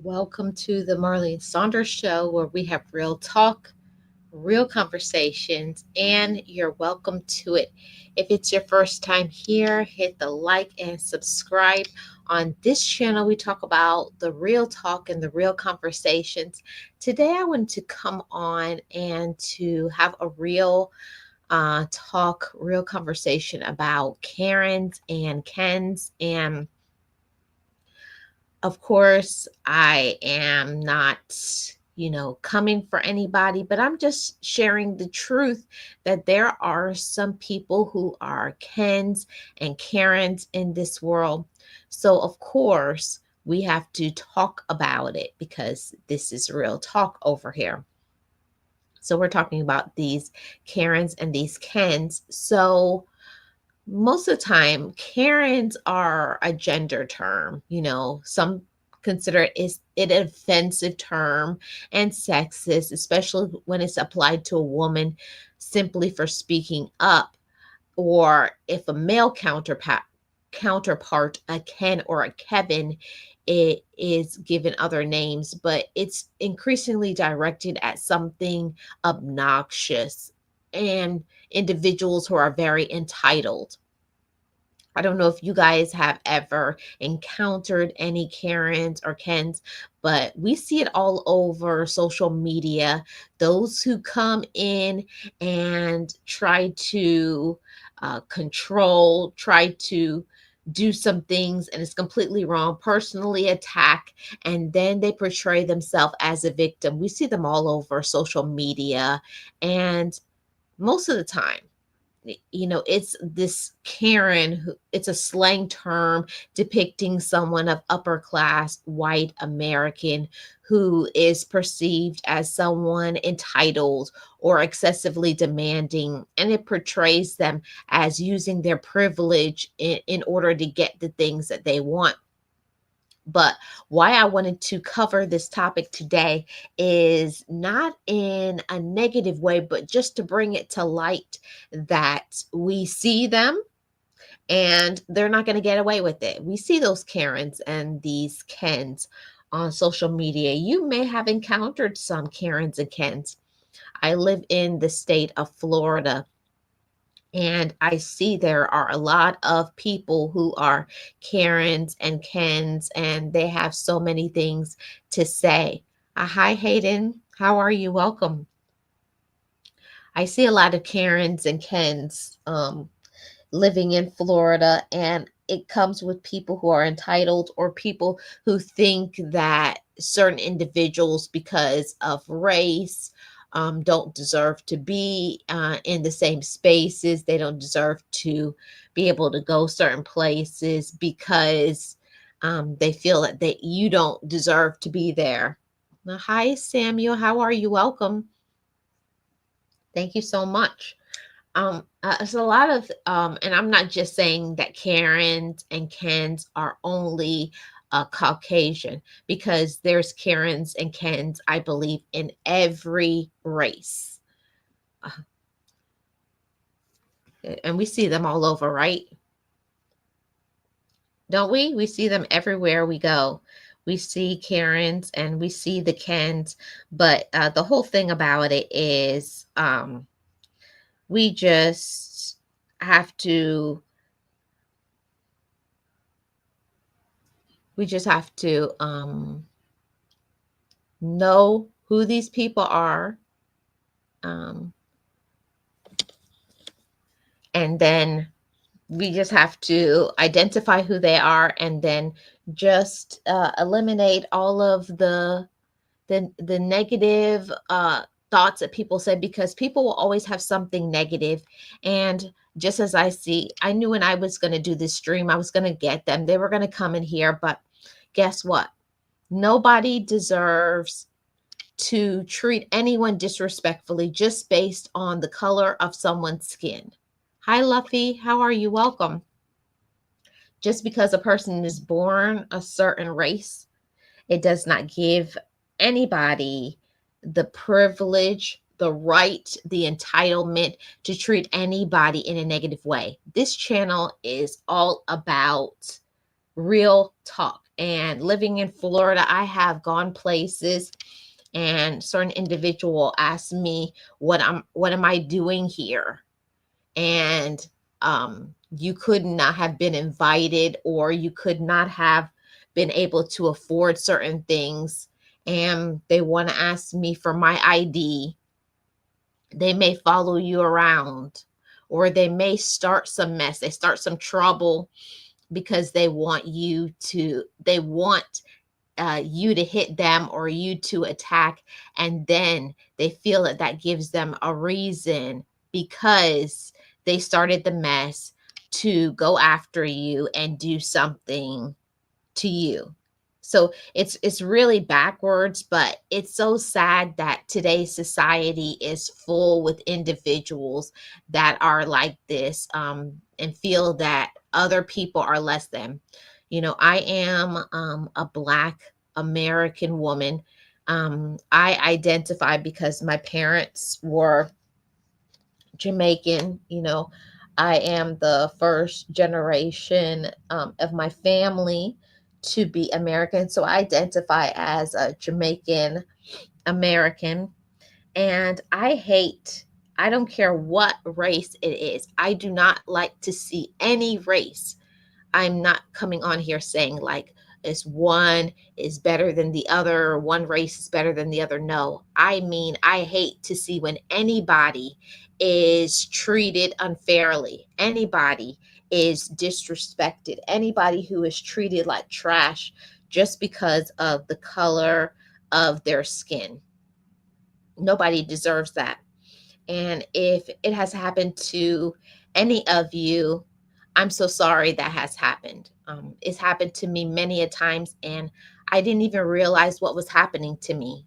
Welcome to the Marlene Saunders Show, where we have real talk, real conversations, and you're welcome to it. If it's your first time here, hit the like and subscribe. On this channel, we talk about the real talk and the real conversations. Today, I wanted to come on and to have a real talk, real conversation about Karens and Kens. And of course, I am not, coming for anybody, but I'm just sharing the truth that there are some people who are Kens and Karens in this world. So, of course, we have to talk about it because this is real talk over here. So, we're talking about these Karens and these Kens. So, most of the time, Karens are a gender term. Some consider it an offensive term and sexist, especially when it's applied to a woman simply for speaking up, or if a male counterpart, a Ken or a Kevin, it is given other names, but it's increasingly directed at something obnoxious and individuals who are very entitled. I don't know if you guys have ever encountered any Karens or Kens, but we see it all over social media. Those who come in and try to control, try to do some things, and it's completely wrong, personally attack, and then they portray themselves as a victim. We see them all over social media, and most of the time, it's this Karen who, it's a slang term depicting someone of upper class white American who is perceived as someone entitled or excessively demanding, and it portrays them as using their privilege in order to get the things that they want. But why I wanted to cover this topic today is not in a negative way, but just to bring it to light that we see them and they're not going to get away with it. We see those Karens and these Kens on social media. You may have encountered some Karens and Kens. I live in the state of Florida, and I see there are a lot of people who are Karens and Kens, and they have so many things to say. Hi, Hayden. How are you? Welcome. I see a lot of Karens and Kens living in Florida, and it comes with people who are entitled or people who think that certain individuals, because of race, don't deserve to be in the same spaces. They don't deserve to be able to go certain places because they feel that you don't deserve to be there. Now, hi, Samuel. How are you? Welcome. Thank you so much. It's a lot of, and I'm not just saying that Karens and Kens are only Caucasian, because there's Karens and Kens, I believe, in every race. Uh, and we see them all over, right? Don't we? We see them everywhere we go. We see Karens and we see the Kens, but the whole thing about it is we just have to we just have to know who these people are, um, and then we just have to identify who they are, and then just eliminate all of the negative thoughts that people say, because people will always have something negative. And just as I knew when I was going to do this stream, I was going to get them. They were going to come in here, but guess what? Nobody deserves to treat anyone disrespectfully just based on the color of someone's skin. Hi, Luffy. How are you? Welcome. Just because a person is born a certain race, it does not give anybody the privilege, the right, the entitlement to treat anybody in a negative way. This channel is all about real talk. And living in Florida, I have gone places and certain individual asked me what am I doing here? And you could not have been invited, or you could not have been able to afford certain things, and they want to ask me for my ID. They may follow you around, or they may start some mess, they start some trouble, because they want you to hit them or you to attack, and then they feel that that gives them a reason, because they started the mess, to go after you and do something to you. So it's really backwards, but it's so sad that today's society is full with individuals that are like this, and feel that other people are less than. I am a Black American woman. I identify because my parents were Jamaican. I am the first generation of my family to be American. So I identify as a Jamaican American. And I don't care what race it is, I do not like to see any race. I'm not coming on here saying like it's one is better than the other, or one race is better than the other. No, I mean, I hate to see when anybody is treated unfairly, anybody is disrespected, anybody who is treated like trash just because of the color of their skin. Nobody deserves that. And if it has happened to any of you, I'm so sorry that has happened. It's happened to me many a times, and I didn't even realize what was happening to me.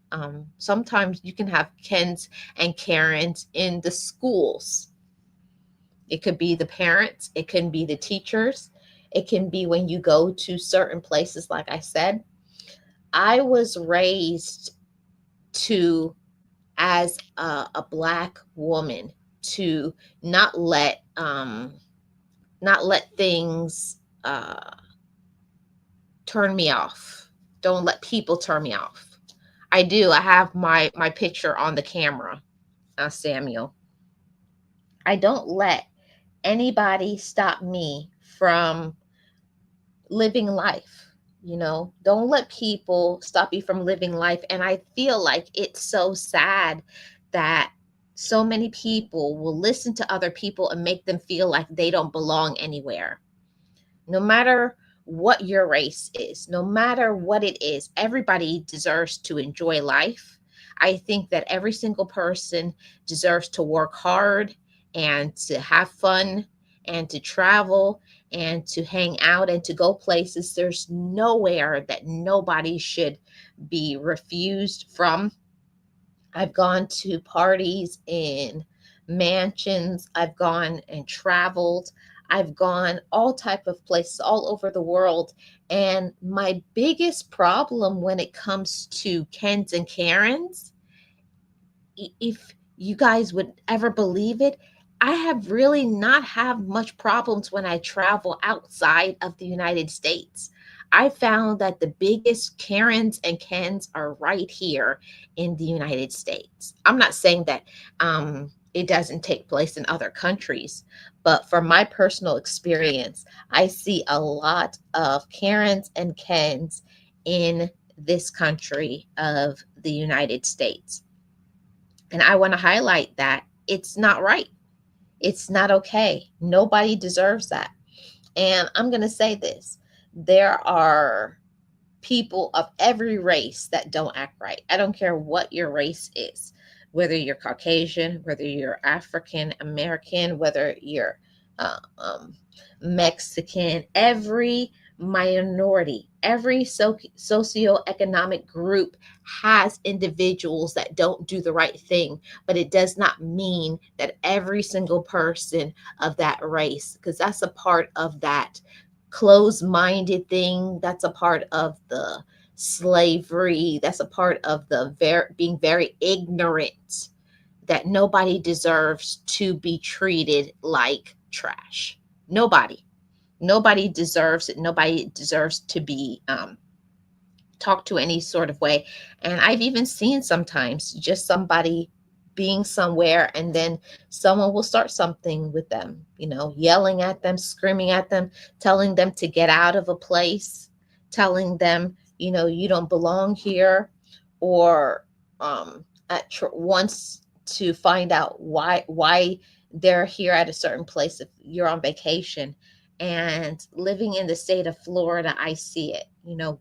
Sometimes you can have Kens and Karens in the schools. It could be the parents, it can be the teachers, it can be when you go to certain places, like I said. I was raised to as a Black woman to not let not let things turn me off. Don't let people turn me off. I have my picture on the camera, Samuel. I don't let anybody stop me from living life. Don't let people stop you from living life. And I feel like it's so sad that so many people will listen to other people and make them feel like they don't belong anywhere. No matter what your race is, no matter what it is, everybody deserves to enjoy life. I think that every single person deserves to work hard and to have fun and to travel and to hang out and to go places. There's nowhere that nobody should be refused from. I've gone to parties in mansions. I've gone and traveled. I've gone all type of places all over the world. And my biggest problem when it comes to Kens and Karens, if you guys would ever believe it, I have really not have much problems when I travel outside of the United States. I found that the biggest Karens and Kens are right here in the United States. I'm not saying that it doesn't take place in other countries, but from my personal experience, I see a lot of Karens and Kens in this country of the United States. And I want to highlight that it's not right. It's not okay. Nobody deserves that. And I'm going to say this: there are people of every race that don't act right. I don't care what your race is, whether you're Caucasian, whether you're African American, whether you're uh, um, Mexican, every minority, every socioeconomic group has individuals that don't do the right thing, but it does not mean that every single person of that race, because that's a part of that closed-minded thing, that's a part of the slavery, that's a part of the being very ignorant, that nobody deserves to be treated like trash. Nobody. Nobody deserves it. Nobody deserves to be talked to any sort of way. And I've even seen sometimes just somebody being somewhere and then someone will start something with them, yelling at them, screaming at them, telling them to get out of a place, telling them, you don't belong here, or wants to find out why they're here at a certain place if you're on vacation. And living in the state of Florida, I see it,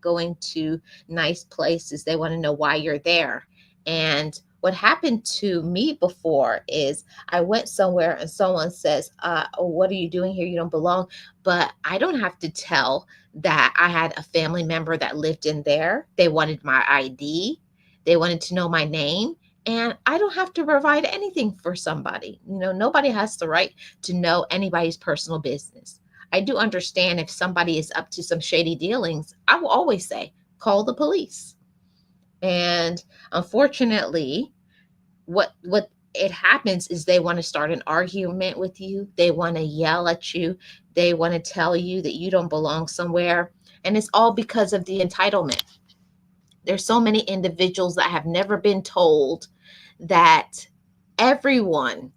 going to nice places. They want to know why you're there. And what happened to me before is I went somewhere and someone says, oh, what are you doing here? You don't belong. But I don't have to tell that I had a family member that lived in there. They wanted my ID, they wanted to know my name. And I don't have to provide anything for somebody. Nobody has the right to know anybody's personal business. I do understand if somebody is up to some shady dealings, I will always say, call the police. And unfortunately, what it happens is they want to start an argument with you. They want to yell at you. They want to tell you that you don't belong somewhere. And it's all because of the entitlement. There's so many individuals that have never been told that everyone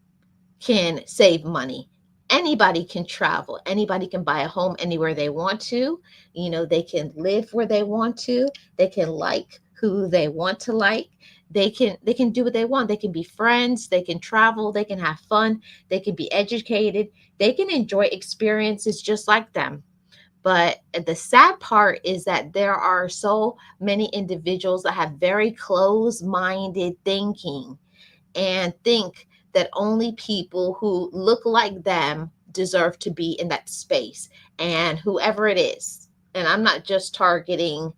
can save money. Anybody can travel. Anybody can buy a home anywhere they want to. They can live where they want to. They can like who they want to like. They can do what they want. They can be friends, they can travel, they can have fun, they can be educated, they can enjoy experiences just like them. But the sad part is that there are so many individuals that have very close minded thinking and think that only people who look like them deserve to be in that space, and whoever it is. And I'm not just targeting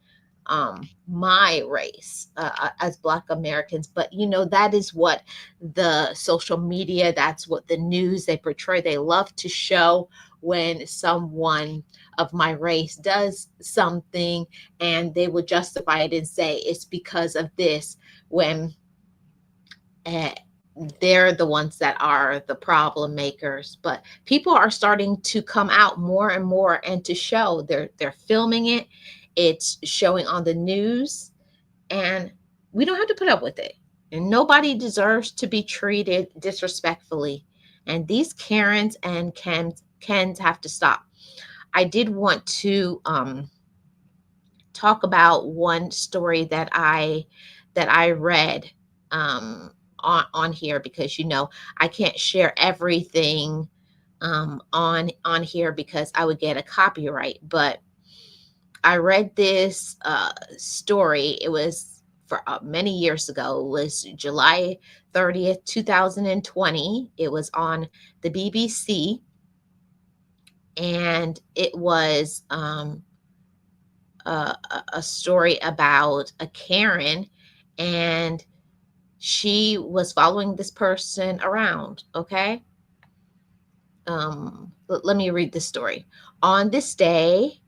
my race as Black Americans, but that is what the social media, that's what the news they portray. They love to show when someone of my race does something, and they will justify it and say it's because of this, when uh, they're the ones that are the problem makers. But people are starting to come out more and more and to show. They're filming it, it's showing on the news, and we don't have to put up with it. And nobody deserves to be treated disrespectfully. And these Karens and Kens have to stop. I did want to talk about one story that I read on here, because I can't share everything on here because I would get a copyright. But I read this story. It was for many years ago. It was July 30th, 2020. It was on the BBC, and it was a story about a Karen, and she was following this person around. Okay. Let me read the story. On this day,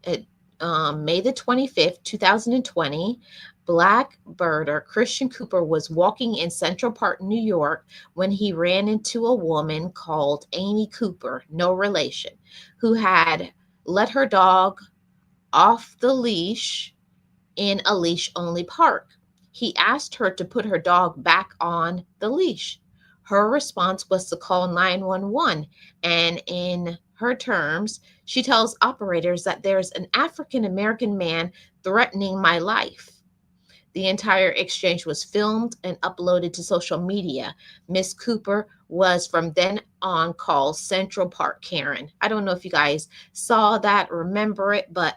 May the 25th, 2020, Black birder Christian Cooper was walking in Central Park, New York, when he ran into a woman called Amy Cooper, no relation, who had let her dog off the leash in a leash only park. He asked her to put her dog back on the leash. Her response was to call 911, and in her terms, she tells operators that there's an African American man threatening my life. The entire exchange was filmed and uploaded to social media. Miss Cooper was from then on called Central Park Karen. I don't know if you guys saw that, remember it, but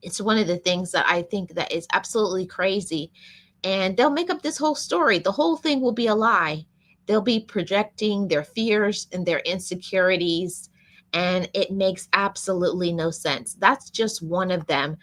it's one of the things that I think that is absolutely crazy. And they'll make up this whole story. The whole thing will be a lie. They'll be projecting their fears and their insecurities, and it makes absolutely no sense. That's just one of them.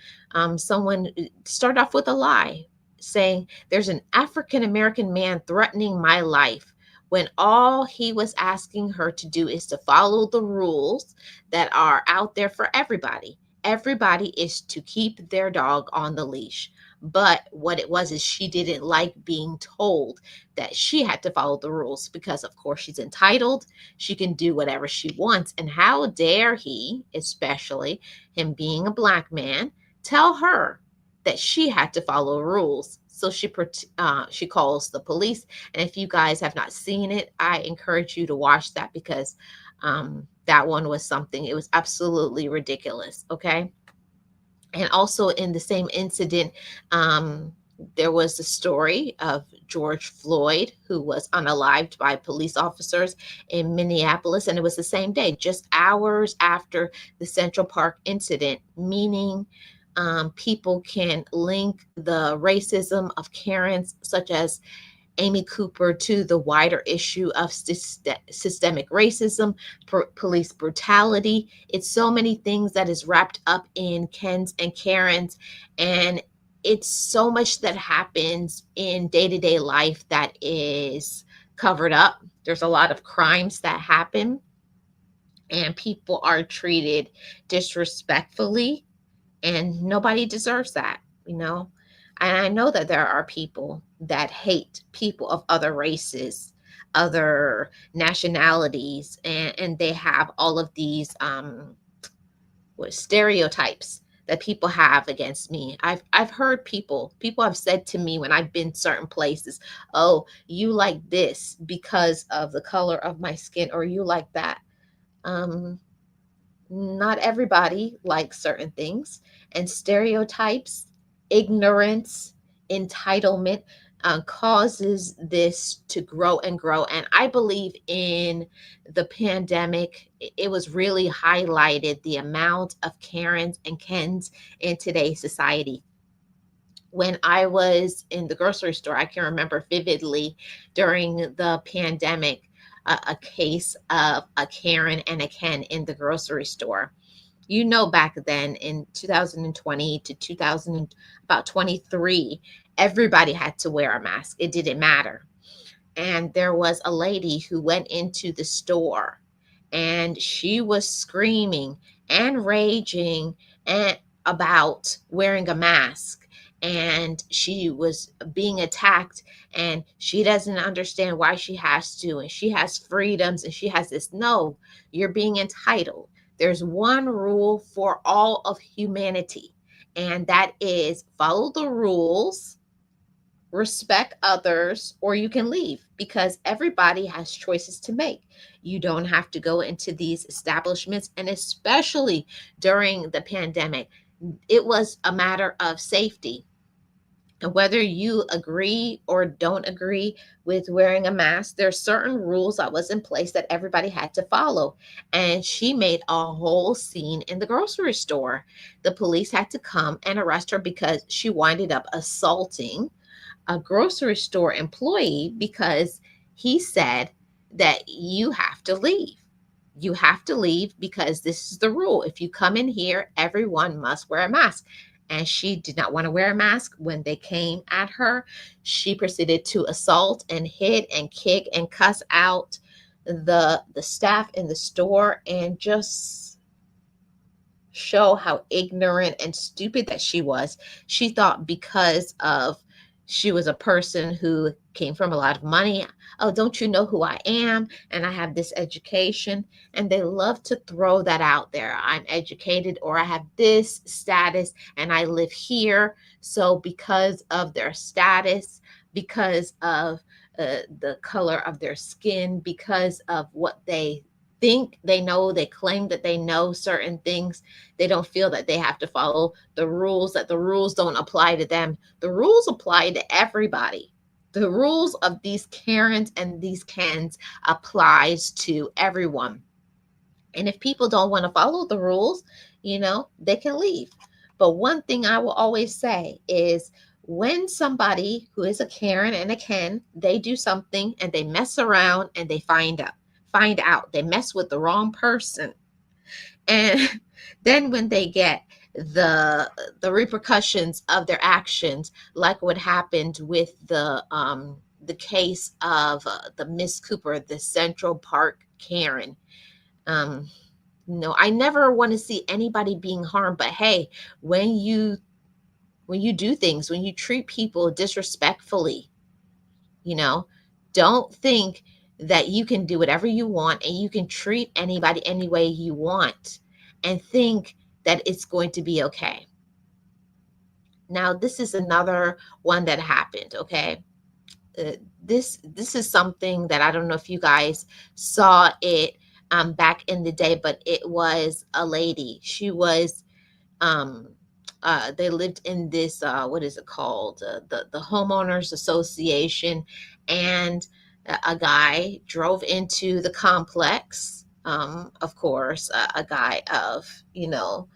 Someone start off with a lie, saying there's an African American man threatening my life, when all he was asking her to do is to follow the rules that are out there for everybody. Everybody is to keep their dog on the leash. But what it was is she didn't like being told that she had to follow the rules because, of course, she's entitled. She can do whatever she wants. And how dare he, especially him being a black man, tell her that she had to follow rules? So she calls the police. And if you guys have not seen it, I encourage you to watch that because that one was something. It was absolutely ridiculous. Okay. And also in the same incident, um, there was the story of George Floyd, who was unalived by police officers in Minneapolis. And it was the same day, just hours after the Central Park incident, meaning people can link the racism of Karens, such as Amy Cooper, to the wider issue of systemic racism, police brutality. It's so many things that is wrapped up in Kens and Karens, and it's so much that happens in day-to-day life that is covered up. There's a lot of crimes that happen, and people are treated disrespectfully, and nobody deserves that, you know. And I know that there are people that hate people of other races, other nationalities, and they have all of these stereotypes that people have against me. I've heard people have said to me when I've been certain places, "Oh, you like this because of the color of my skin, or you like that." Um, Not everybody likes certain things, and stereotypes, ignorance, entitlement causes this to grow and grow. And I believe in the pandemic, it was really highlighted the amount of Karens and Kens in today's society. When I was in the grocery store, I can remember vividly during the pandemic a case of a Karen and a Ken in the grocery store. You know, back then in 2020 to 2000, about 23, everybody had to wear a mask. It didn't matter. And there was a lady who went into the store and she was screaming and raging and about wearing a mask, and she was being attacked, and she doesn't understand why she has to, and she has freedoms, and she has this. No, you're being entitled. There's one rule for all of humanity, and that is follow the rules, respect others, or you can leave, because everybody has choices to make. You don't have to go into these establishments, and especially during the pandemic, it was a matter of safety. And whether you agree or don't agree with wearing a mask, there's certain rules that was in place that everybody had to follow. And she made a whole scene in the grocery store. The police had to come and arrest her because she winded up assaulting a grocery store employee because he said that you have to leave. You have to leave because this is the rule. If you come in here, everyone must wear a mask. And she did not want to wear a mask. When they came at her, she proceeded to assault and hit and kick and cuss out the staff in the store, and just show how ignorant and stupid that she was. She thought because of she was a person who came from a lot of money. Oh, don't you know who I am? And I have this education. And they love to throw that out there. I'm educated, or I have this status, and I live here. So because of their status, because of the color of their skin, because of what they think they know, they claim that they know certain things, they don't feel that they have to follow the rules, that the rules don't apply to them. The rules apply to everybody. The rules of these Karens and these Kens applies to everyone. And if people don't want to follow the rules, they can leave. But one thing I will always say is, when somebody who is a Karen and a Ken, they do something and they mess around and they find out they mess with the wrong person, and then when they get the repercussions of their actions, like what happened with the case of the Miss Cooper, the Central Park Karen. um no, I never want to see anybody being harmed, but hey, when you when you do things, when you treat people disrespectfully, you know, don't think that you can do whatever you want and you can treat anybody any way you want and think that it's going to be okay. Now, this is another one that happened, okay? uh, this is something that I don't know if you guys saw it back in the day, but it was a lady. She was um they lived in this what is it called, the homeowners association, and a guy drove into the complex, of course, a guy of, you know,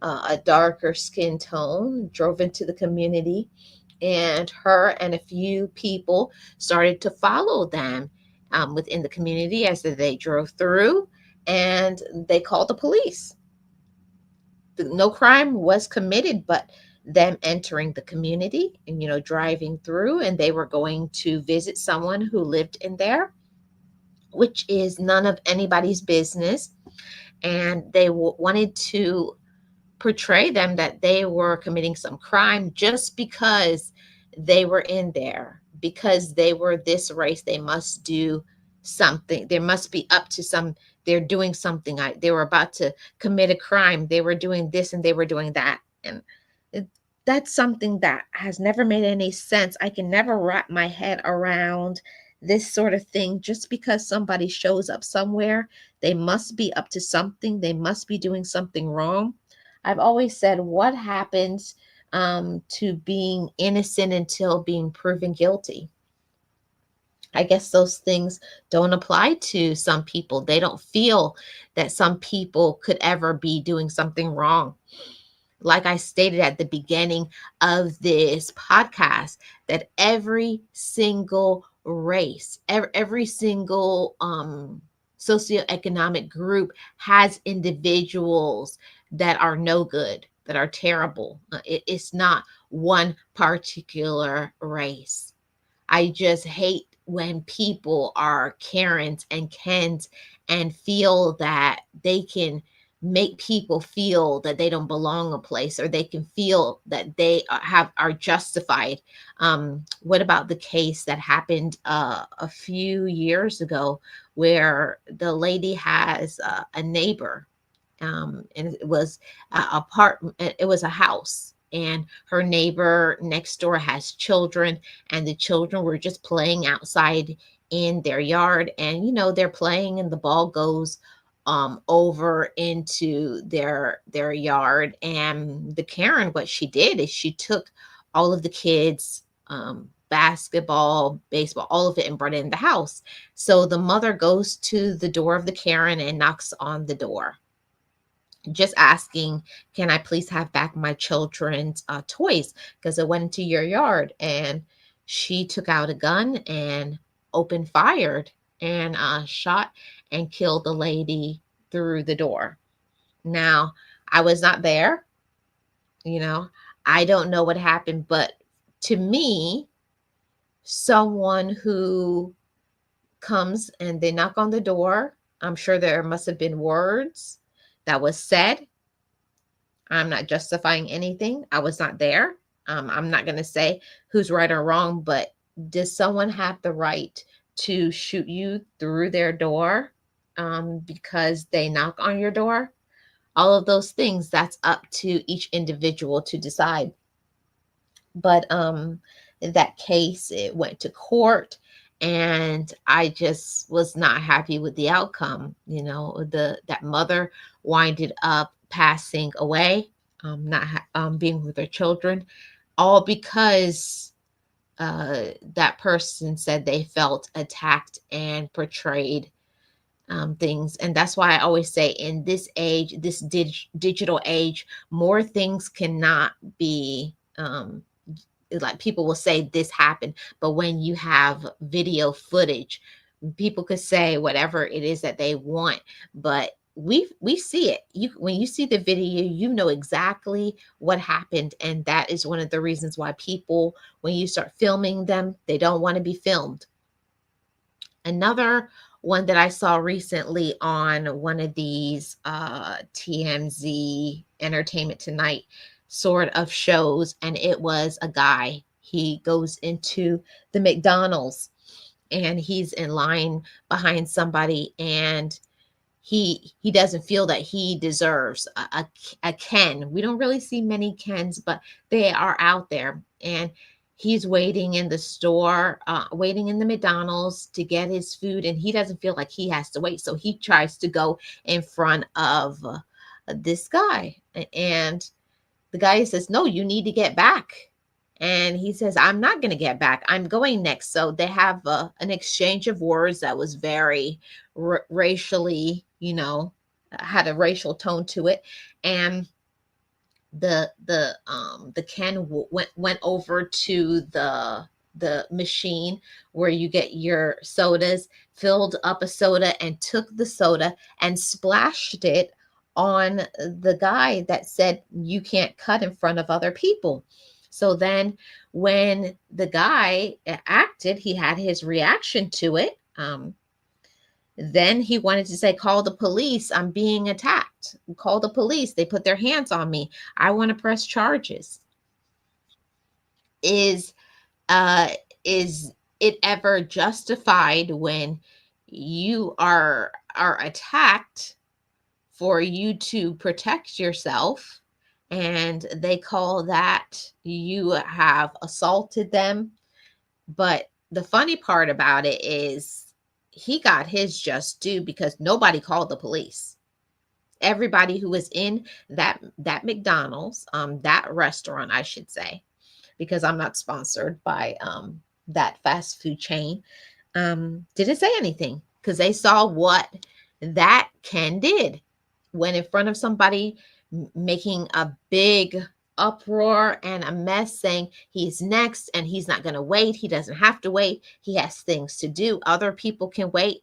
a darker skin tone, drove into the community, and her and a few people started to follow them within the community as they drove through, and they called the police. No crime was committed, but them entering the community and, you know, driving through, and they were going to visit someone who lived in there, which is none of anybody's business, and they wanted to portray them that they were committing some crime just because they were in there, because they were this race. They must do something. They must be up to some. They're doing something. They were about to commit a crime. They were doing this and they were doing that. And it, that's something that has never made any sense. I can never wrap my head around this sort of thing. Just because somebody shows up somewhere, they must be up to something. They must be doing something wrong. I've always said, what happens to being innocent until being proven guilty? I guess those things don't apply to some people. They don't feel that some people could ever be doing something wrong. Like I stated at the beginning of this podcast, that every single race, every single socioeconomic group has individuals that are no good, that are terrible. It's not one particular race. I just hate when people are Karens and Kens and feel that they can make people feel that they don't belong a place, or they can feel that they are justified. What about the case that happened a few years ago, where the lady has a neighbor, and it was a apartment, it was a house, and her neighbor next door has children, and the children were just playing outside in their yard, and, you know, they're playing and the ball goes over into their yard, and the Karen, what she did is she took all of the kids basketball, baseball, all of it, and brought it in the house. So the mother goes to the door of the Karen and knocks on the door, just asking, can I please have back my children's toys, because it went into your yard? And she took out a gun and opened fired and shot and killed the lady through the door. Now, I was not there, you know, I don't know what happened, but to me, someone who comes and they knock on the door, I'm sure there must have been words that was said. I'm not justifying anything. I was not there. I'm not going to say who's right or wrong, but does someone have the right to shoot you through their door because they knock on your door? All of those things, that's up to each individual to decide. But in that case, it went to court, and I just was not happy with the outcome. You know, the that mother winded up passing away, not being with her children, all because that person said they felt attacked and portrayed things. And that's why I always say, in this age, this digital age, more things cannot be like, people will say this happened, but when you have video footage, people could say whatever it is that they want, but we see it. You, when you see the video, you know exactly what happened, and that is one of the reasons why people, when you start filming them, they don't want to be filmed. Another one that I saw recently on one of these TMZ Entertainment Tonight, sort of shows, and it was a guy. He goes into the McDonald's and he's in line behind somebody, and he doesn't feel that he deserves a Ken. We don't really see many Kens, but they are out there. And he's waiting in the store, waiting in the McDonald's to get his food, and he doesn't feel like he has to wait. So he tries to go in front of this guy. And the guy says, "No, you need to get back." And he says, "I'm not going to get back. I'm going next." So they have an exchange of words that was very racially, had a racial tone to it. And the Ken went over to the machine where you get your sodas, filled up a soda, and took the soda and splashed it on the guy that said you can't cut in front of other people. So then when the guy acted, he had his reaction to it. Then he wanted to say, "Call the police. I'm being attacked. Call the police. They put their hands on me. I want to press charges." Is uh is it ever justified when you are attacked for you to protect yourself, and they call that you have assaulted them? But the funny part about it is he got his just due because nobody called the police. Everybody who was in that McDonald's, that restaurant, I should say, because I'm not sponsored by that fast food chain, didn't say anything because they saw what that Ken did. Went in front of somebody, making a big uproar and a mess, saying he's next and he's not going to wait. He doesn't have to wait. He has things to do. Other people can wait.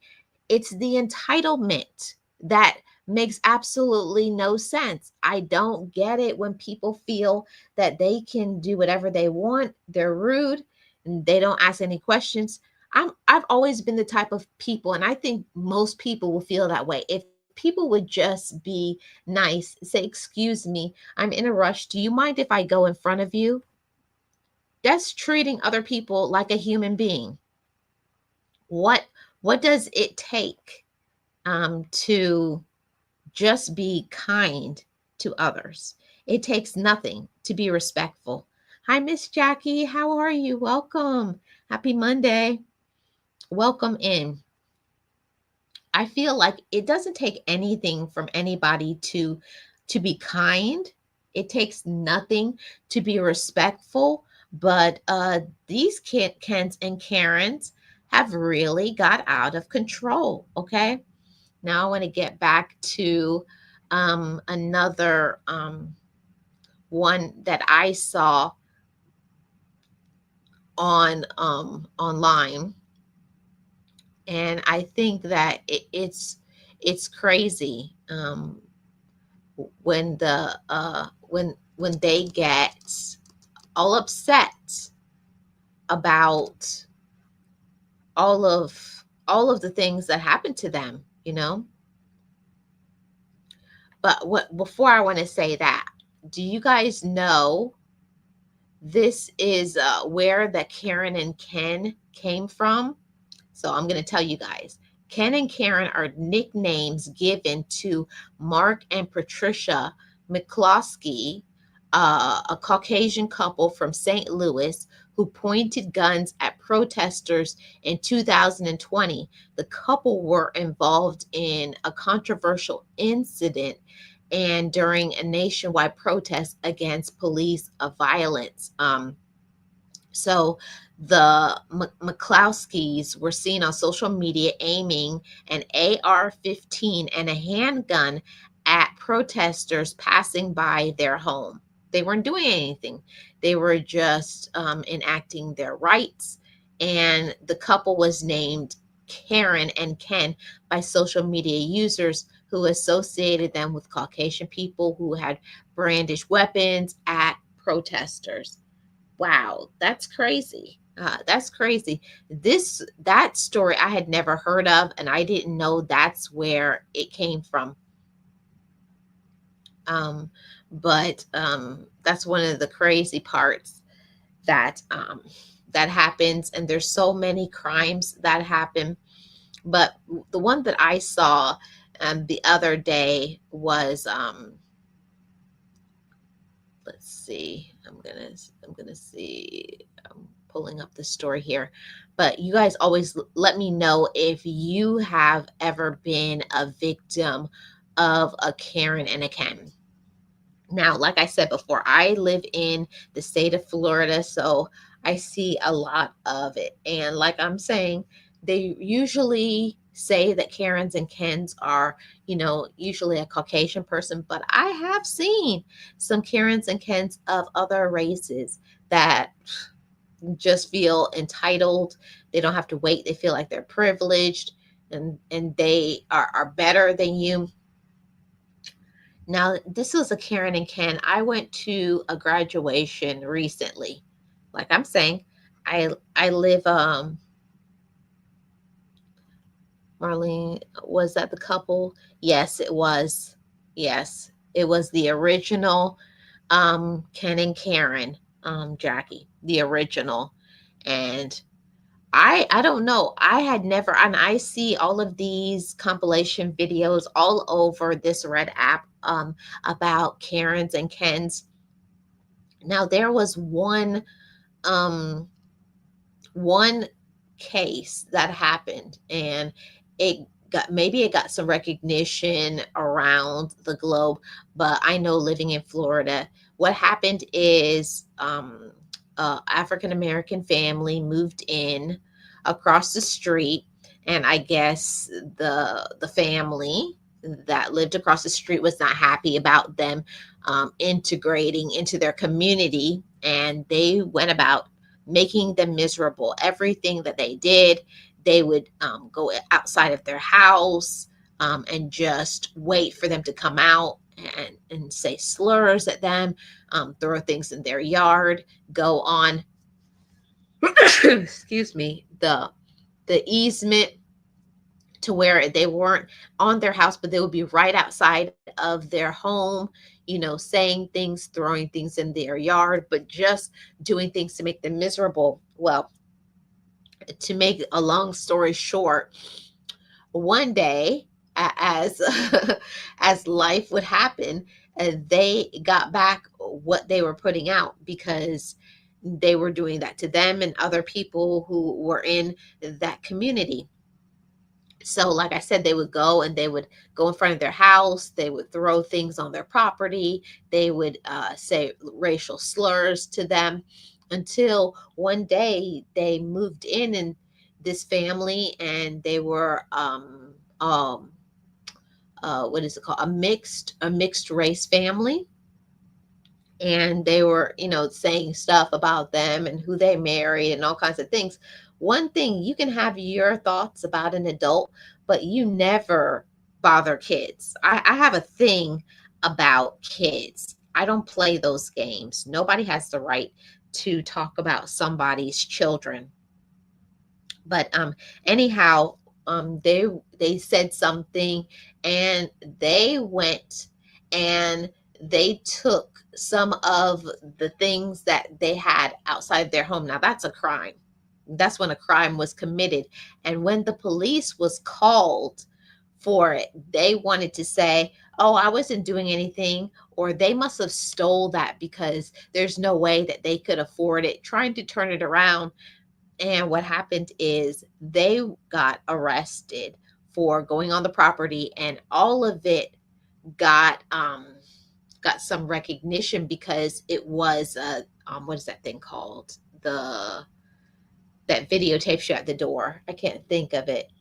It's the entitlement that makes absolutely no sense. I don't get it when people feel that they can do whatever they want. They're rude and they don't ask any questions. I've always been the type of people, and I think most people will feel that way. If people would just be nice, say, "Excuse me, I'm in a rush. Do you mind if I go in front of you?" That's treating other people like a human being. What what does it take to just be kind to others? It takes nothing to be respectful. Hi, Miss Jackie. How are you? Welcome. Happy Monday. Welcome in. I feel like it doesn't take anything from anybody to be kind. It takes nothing to be respectful, but these Kens and Karens have really got out of control. Okay, now I want to get back to another one that I saw on online, and I think that it's crazy when when they get all upset about all of the things that happen to them. But what before I want to say that, do you guys know this is where the Karen and Ken came from? So I'm going to tell you guys. Ken and Karen are nicknames given to Mark and Patricia McCloskey, a Caucasian couple from St. Louis who pointed guns at protesters in 2020. The couple were involved in a controversial incident and during a nationwide protest against police violence. So the McCloskeys were seen on social media aiming an AR-15 and a handgun at protesters passing by their home. They weren't doing anything. They were just enacting their rights. And the couple was named Karen and Ken by social media users who associated them with Caucasian people who had brandished weapons at protesters. Wow, that's crazy. That's crazy. That story I had never heard of, and I didn't know that's where it came from. Um, but that's one of the crazy parts that that happens, and there's so many crimes that happen. But the one that I saw the other day was let's see. I'm gonna see. I'm pulling up the story here. But you guys always let me know if you have ever been a victim of a Karen and a Ken. Now, like I said before, I live in the state of Florida, so I see a lot of it. And like I'm saying, they usually say that Karens and Kens are, usually a Caucasian person, but I have seen some Karens and Kens of other races that just feel entitled. They don't have to wait. They feel like they're privileged, and they are better than you. Now, this was a Karen and Ken. I went to a graduation recently. Like I'm saying, I live Marlene, was that the couple? Yes, it was. Yes. It was the original Ken and Karen, Jackie, the original. And I don't know. I had never, and I see all of these compilation videos all over this Red app about Karens and Kens. Now there was um one case that happened, and it got some recognition around the globe. But I know, living in Florida, what happened is a African American family moved in across the street, and I guess the family that lived across the street was not happy about them integrating into their community, and they went about making them miserable. Everything that they did, they would go outside of their house and just wait for them to come out and say slurs at them, throw things in their yard, go on, excuse me, the easement to where they weren't on their house, but they would be right outside of their home, saying things, throwing things in their yard, but just doing things to make them miserable. Well, to make a long story short, one day, as as life would happen, they got back what they were putting out, because they were doing that to them and other people who were in that community. So like I said, they would go and they would go in front of their house, they would throw things on their property, they would say racial slurs to them, until one day they moved in, and this family, and they were um what is it called, a mixed race family. And they were, saying stuff about them and who they married and all kinds of things. One thing, you can have your thoughts about an adult, but you never bother kids. I have a thing about kids. I don't play those games. Nobody has the right to talk about somebody's children. But anyhow, they said something, and they went and they took some of the things that they had outside their home. Now that's a crime. That's when a crime was committed. And when the police was called for it, they wanted to say, oh, I wasn't doing anything, or they must have stole that, because there's no way that they could afford it, trying to turn it around. And what happened is they got arrested for going on the property, and all of it got some recognition, because it was what is that thing called? That videotapes you at the door. I can't think of it.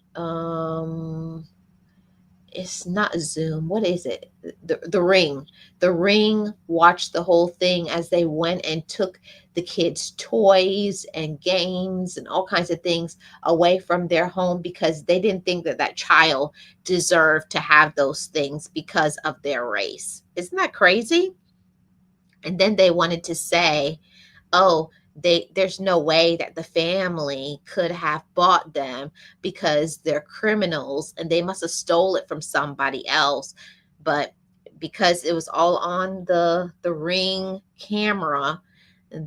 It's not Zoom. What is it? The Ring. The Ring watched the whole thing as they went and took the kids' toys and games and all kinds of things away from their home, because they didn't think that that child deserved to have those things because of their race. Isn't that crazy? And then they wanted to say, oh, there's no way that the family could have bought them, because they're criminals and they must have stole it from somebody else. But because it was all on the Ring camera,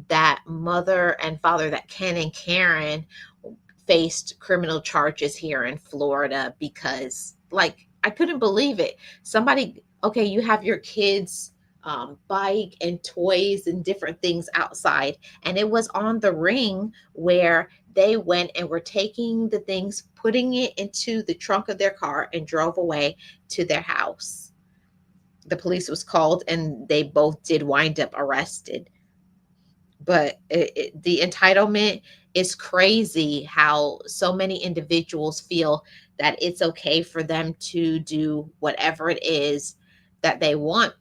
that mother and father, that Ken and Karen, faced criminal charges here in Florida because, like, I couldn't believe it. Somebody, okay, you have your kids' bike and toys and different things outside, and it was on the Ring where they went and were taking the things, putting it into the trunk of their car, and drove away to their house. The police was called, and they both did wind up arrested. But the entitlement is crazy, how so many individuals feel that it's okay for them to do whatever it is that they want,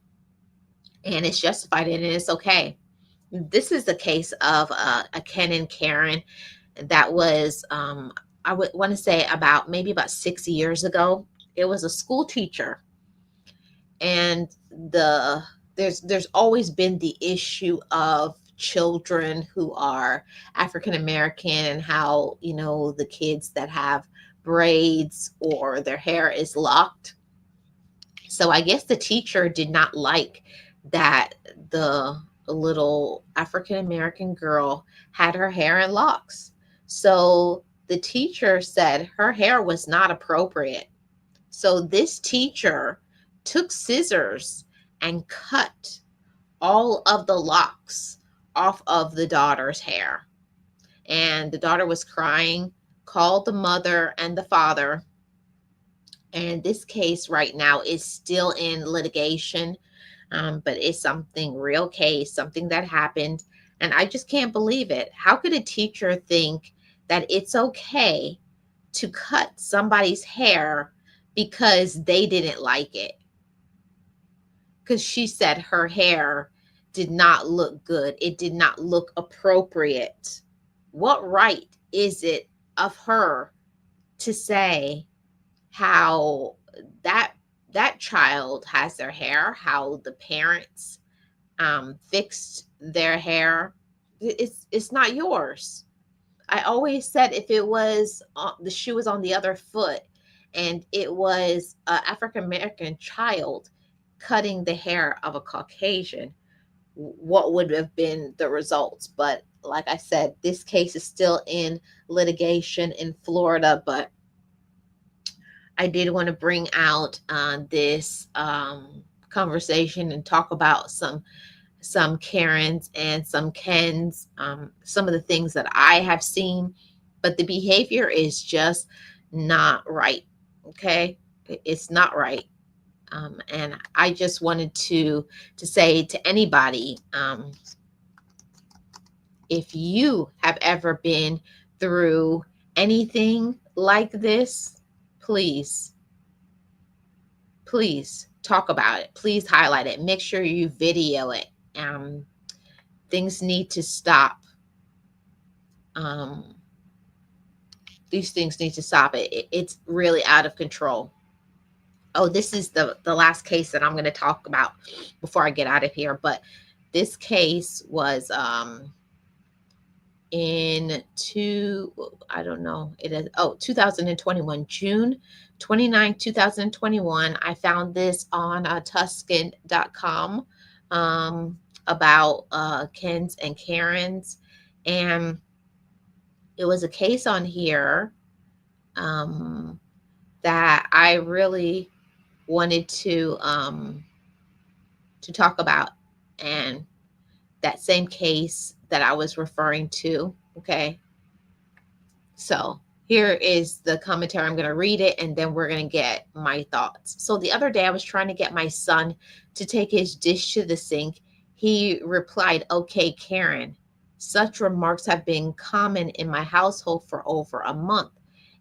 and it's justified and it's okay. This is the case of a Ken and Karen that was, I would want to say, about maybe about 6 years ago. It was a school teacher, and there's always been the issue of children who are African American, and how, the kids that have braids or their hair is locked. So I guess the teacher did not like that the little African American girl had her hair in locks. So the teacher said her hair was not appropriate. So this teacher took scissors and cut all of the locks off of the daughter's hair. And the daughter was crying, called the mother and the father. And this case right now is still in litigation, but it's something real case, something that happened. And I just can't believe it. How could a teacher think that it's okay to cut somebody's hair because they didn't like it? Because she said her hair did not look good, it did not look appropriate. What right is it of her to say how that that child has their hair, how the parents fixed their hair? It's not yours. I always said, if it was the shoe was on the other foot, and it was an African American child cutting the hair of a Caucasian, what would have been the results? But like I said, this case is still in litigation in Florida. But I did want to bring out this conversation and talk about some Karens and some Kens, some of the things that I have seen, but the behavior is just not right. Okay, it's not right. And I just wanted to say to anybody, if you have ever been through anything like this, please, please talk about it. Please highlight it. Make sure you video it. Things need to stop. Um, these things need to stop. It's really out of control. Oh, this is the last case that I'm going to talk about before I get out of here. But this case was in I don't know, it is 2021, June 29, 2021. I found this on Tuscan.com, about Kens and Karens, and it was a case on here that I really wanted to talk about, and that same case that I was referring to. Okay. So here is the commentary. I'm going to read it, and then we're going to get my thoughts. So the other day I was trying to get my son to take his dish to the sink. He replied, "Okay, Karen." Such remarks have been common in my household for over a month.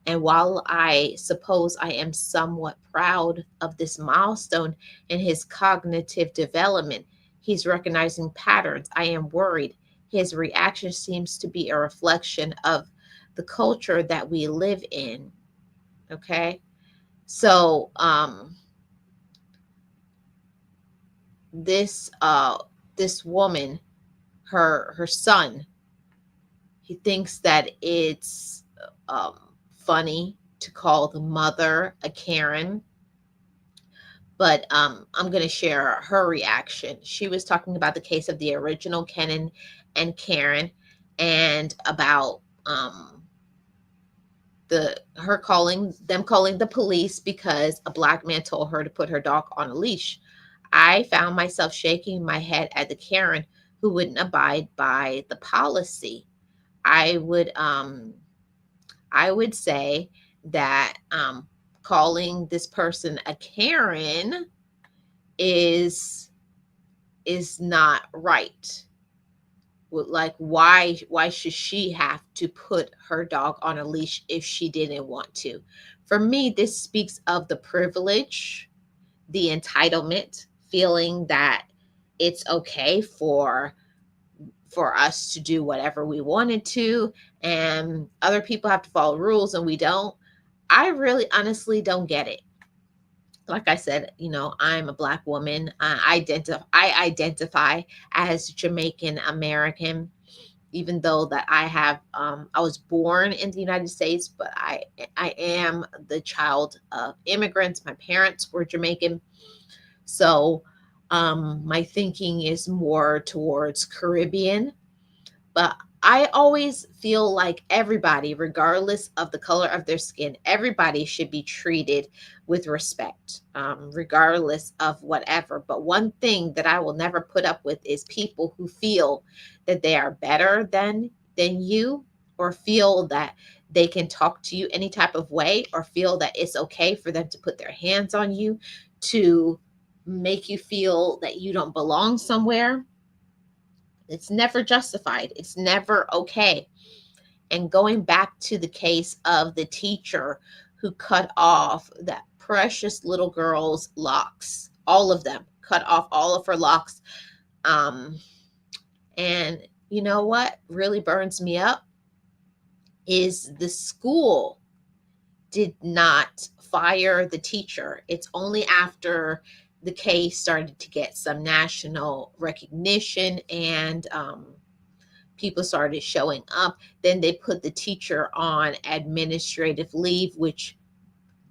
And while I suppose I am somewhat proud of this milestone in his cognitive development, he's recognizing patterns. I am worried. His reaction seems to be a reflection of the culture that we live in. Okay. So this woman, her son, he thinks that it's funny to call the mother a Karen, but I'm going to share her reaction. She was talking about the case of the original Ken and Karen, and about calling the police because a black man told her to put her dog on a leash. I found myself shaking my head at the Karen who wouldn't abide by the policy. I would um I would say that calling this person a Karen is not right. Like, why should she have to put her dog on a leash if she didn't want to? For me, this speaks of the privilege, the entitlement, feeling that it's okay for us to do whatever we wanted to, and other people have to follow rules and we don't. I really honestly don't get it. Like I said, I'm a black woman. I identify as Jamaican American, even though that I was born in the United States, but I am the child of immigrants. My parents were Jamaican, so my thinking is more towards Caribbean. But I always feel like everybody, regardless of the color of their skin, everybody should be treated with respect, regardless of whatever. But one thing that I will never put up with is people who feel that they are better than you, or feel that they can talk to you any type of way, or feel that it's okay for them to put their hands on you to make you feel that you don't belong somewhere. It's never justified. It's never okay. And going back to the case of the teacher who cut off that precious little girl's locks, all of them, cut off all of her locks. Um, and you know what really burns me up is the school did not fire the teacher. It's only after the case started to get some national recognition, and people started showing up, then they put the teacher on administrative leave, which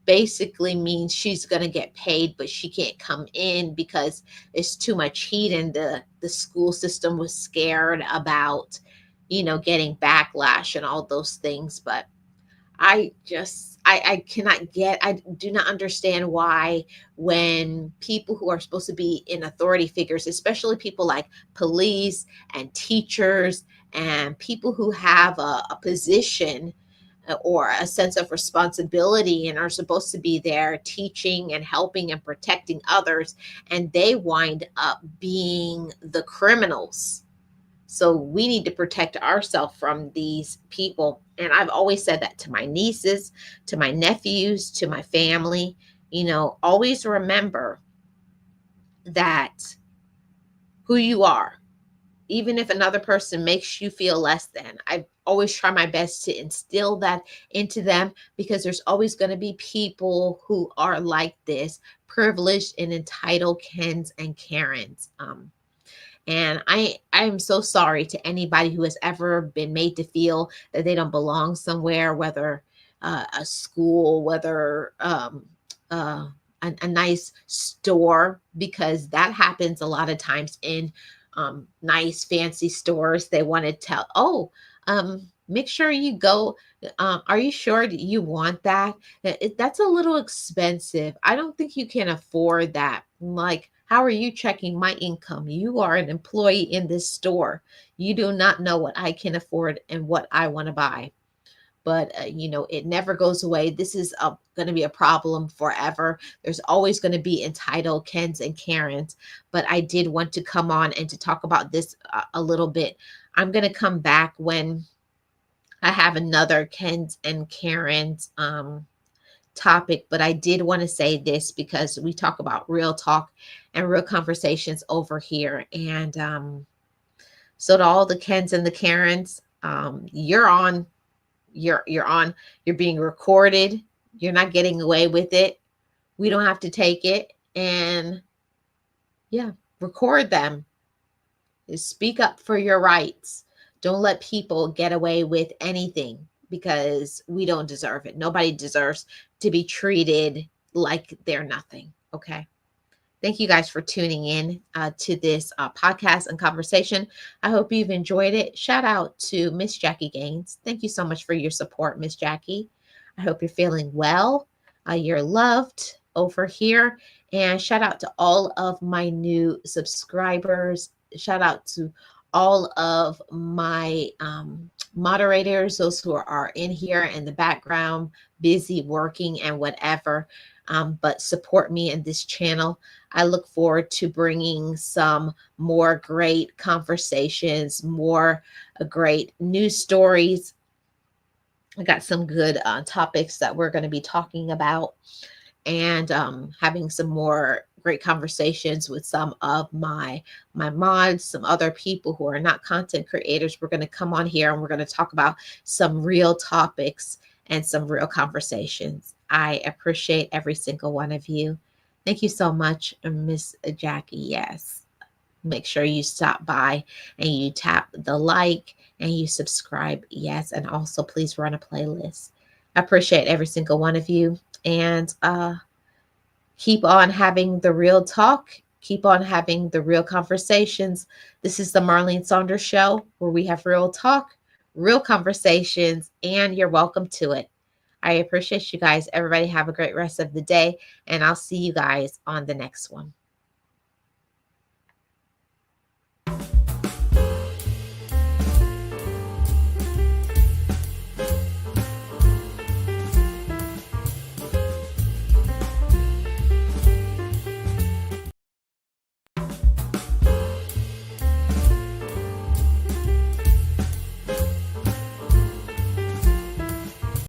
basically means she's going to get paid, but she can't come in because it's too much heat, and the school system was scared about getting backlash and all those things. But I cannot get, I do not understand why, when people who are supposed to be in authority figures, especially people like police and teachers and people who have a position or a sense of responsibility and are supposed to be there teaching and helping and protecting others, and they wind up being the criminals. So we need to protect ourselves from these people. And I've always said that to my nieces, to my nephews, to my family. Always remember that who you are, even if another person makes you feel less than. I always try my best to instill that into them, because there's always going to be people who are like this, privileged and entitled Kens and Karens. And I'm so sorry to anybody who has ever been made to feel that they don't belong somewhere, whether a school, whether uh, a nice store, because that happens a lot of times in nice fancy stores. They want to tell, oh, make sure you go. Are you sure that you want that? That's a little expensive. I don't think you can afford that. Like, how are you checking my income? You are an employee in this store. You do not know what I can afford and what I want to buy. But it never goes away. This is going to be a problem forever. There's always going to be entitled Kens and Karens. But I did want to come on and to talk about this a little bit. I'm going to come back when I have another Kens and Karens topic, but I did want to say this because we talk about real talk and real conversations over here. And so to all the Kens and the Karens, you're on, you're being recorded. You're not getting away with it. We don't have to take it. And yeah, record them. Speak up for your rights. Don't let people get away with anything, because we don't deserve it. Nobody deserves to be treated like they're nothing. Okay. Thank you guys for tuning in to this podcast and conversation. I hope you've enjoyed it. Shout out to Miss Jackie Gaines. Thank you so much for your support, Miss Jackie. I hope you're feeling well. You're loved over here. And shout out to all of my new subscribers. Shout out to all of my moderators, those who are in here in the background, busy working and whatever. But support me in this channel. I look forward to bringing some more great conversations, more great news stories. I got some good topics that we're going to be talking about, and having some more great conversations with some of my mods, some other people who are not content creators. We're going to come on here and we're going to talk about some real topics and some real conversations. I appreciate every single one of you. Thank you so much, Miss Jackie. Yes. Make sure you stop by and you tap the like and you subscribe. Yes. And also, please run a playlist. I appreciate every single one of you. And keep on having the real talk. Keep on having the real conversations. This is the Marlene Saunders Show, where we have real talk, real conversations, and you're welcome to it. I appreciate you guys. Everybody have a great rest of the day, and I'll see you guys on the next one.